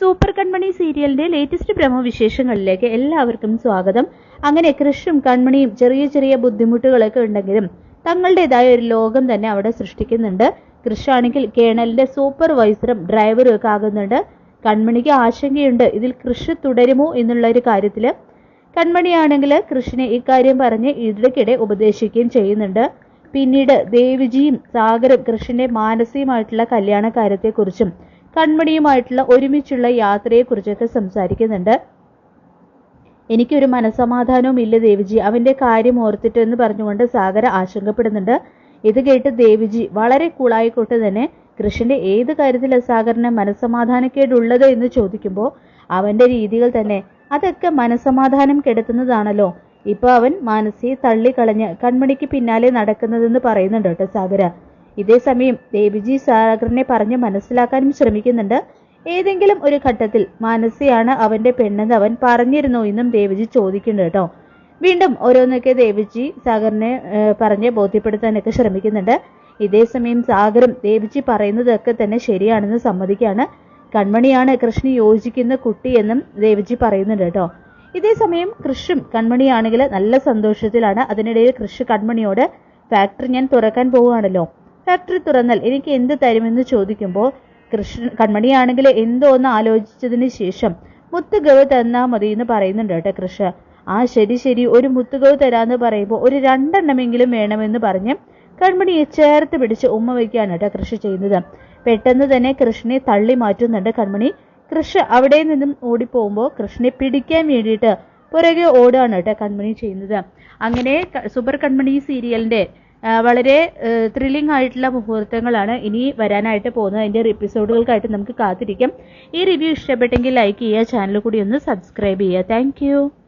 Super കൺമണി സീരിയലിന്റെ latest promo വിശേഷങ്ങളിലേക്ക് എല്ലാവർക്കും സ്വാഗതം. അങ്ങനെ കൃഷും കൺമണിയും ചെറിയ ചെറിയ ബുദ്ധിമുട്ടുകളൊക്കെ ഉണ്ടെങ്കിലും തങ്ങളുടേതായ ഒരു ലോകം തന്നെ അവിടെ സൃഷ്ടിക്കുന്നുണ്ട്. കൃഷാണെങ്കിൽ കേണലിന്റെ സൂപ്പർവൈസറും ഡ്രൈവറും ഒക്കെ ആകുന്നുണ്ട്. കൺമണിക്ക് ആശങ്കയുണ്ട്, ഇതിൽ കൃഷ് തുടരുമോ എന്നുള്ള ഒരു കാര്യത്തില്. കൺമണിയാണെങ്കിൽ കൃഷിനെ ഇക്കാര്യം പറഞ്ഞ് ഇടയ്ക്കിടെ ഉപദേശിക്കുകയും ചെയ്യുന്നുണ്ട്. പിന്നീട് ദേവിജിയും സാഗറും കൃഷിന്റെ മാനസികമായിട്ടുള്ള കല്യാണ കാര്യത്തെക്കുറിച്ചും കൺമണിയുമായിട്ടുള്ള ഒരുമിച്ചുള്ള യാത്രയെക്കുറിച്ചൊക്കെ സംസാരിക്കുന്നുണ്ട്. എനിക്കൊരു മനസമാധാനവും ഇല്ല ദേവിജി, അവന്റെ കാര്യം ഓർത്തിട്ട് എന്ന് പറഞ്ഞുകൊണ്ട് സാഗര ആശങ്കപ്പെടുന്നുണ്ട്. ഇത് കേട്ട് ദേവിജി വളരെ കൂളായിക്കൊണ്ട് തന്നെ കൃഷിന്റെ ഏത് കാര്യത്തിലാണ് സാഗറിന് മനസമാധാനക്കേടുള്ളത് എന്ന് ചോദിക്കുമ്പോൾ അവന്റെ രീതികൾ തന്നെ അതൊക്കെ മനസമാധാനം കെടുത്തുന്നതാണല്ലോ. ഇപ്പൊ അവൻ മാനസിയെ തള്ളിക്കളഞ്ഞ് കൺമണിക്ക് പിന്നാലെ നടക്കുന്നതെന്ന് പറയുന്നുണ്ട് കേട്ടോ സാഗര. ഇതേ സമയം ദേവിജി സാഗറിനെ പറഞ്ഞ് മനസ്സിലാക്കാനും ശ്രമിക്കുന്നുണ്ട്. ഏതെങ്കിലും ഒരു ഘട്ടത്തിൽ മാനസിയാണ് അവന്റെ പെണ്ണെന്ന് അവൻ പറഞ്ഞിരുന്നോ എന്നും ദേവിജി ചോദിക്കുന്നുണ്ട് കേട്ടോ. വീണ്ടും ഓരോന്നൊക്കെ ദേവിജി സാഗറിനെ പറഞ്ഞ് ബോധ്യപ്പെടുത്താനൊക്കെ ശ്രമിക്കുന്നുണ്ട്. ഇതേ സമയം സാഗറും ദേവിജി പറയുന്നതൊക്കെ തന്നെ ശരിയാണെന്ന് സമ്മതിക്കാണ്. കൺമണിയാണ് കൃഷ്ണന് യോജിക്കുന്ന കുട്ടിയെന്നും ദേവിജി പറയുന്നുണ്ട് കേട്ടോ. ഇതേ സമയം കൃഷും കൺമണിയാണെങ്കിൽ നല്ല സന്തോഷത്തിലാണ്. അതിനിടയിൽ കൃഷ് കൺമണിയോട് ഫാക്ടറി ഞാൻ തുറക്കാൻ പോവുകയാണല്ലോ, ഫാക്ടറി തുറന്നാൽ എനിക്ക് എന്ത് തരുമെന്ന് ചോദിക്കുമ്പോൾ കൺമണിയാണെങ്കിൽ എന്തോ ഒന്ന് ആലോചിച്ചതിന് ശേഷം മുത്തുകവ് തന്നാ മതി എന്ന് പറയുന്നുണ്ട് കേട്ടോ കൃഷ്. ആ ശരി ശരി, ഒരു മുത്തുകവ് തരാന്ന് പറയുമ്പോൾ ഒരു 2 എണ്ണമെങ്കിലും വേണമെന്ന് പറഞ്ഞ് കൺമണിയെ ചേർത്ത് പിടിച്ച് ഉമ്മ വയ്ക്കുകയാണ് കേട്ടോ കൃഷി ചെയ്യുന്നത്. പെട്ടെന്ന് തന്നെ കൃഷ്ണനെ തള്ളി മാറ്റുന്നുണ്ട് കൺമണി. കൃഷ് അവിടെ നിന്നും ഓടിപ്പോകുമ്പോൾ കൃഷ്ണനെ പിടിക്കാൻ വേണ്ടിയിട്ട് പുറകെ ഓടുകയാണ് കേട്ടോ കൺമണി ചെയ്യുന്നത്. അങ്ങനെ സൂപ്പർ കൺമണി സീരിയലിന്റെ വളരെ ത്രില്ലിംഗ് ആയിട്ടുള്ള മുഹൂർത്തങ്ങളാണ് ഇനി വരാനായിട്ട് പോകുന്നത്. അതിന്റെ എപ്പിസോഡുകൾക്കായിട്ട് നമുക്ക് കാത്തിരിക്കാം. ഈ റിവ്യൂ ഇഷ്ടപ്പെട്ടെങ്കിൽ ലൈക്ക് ചെയ്യുക, ചാനൽ കൂടി ഒന്ന് സബ്സ്ക്രൈബ് ചെയ്യുക. താങ്ക്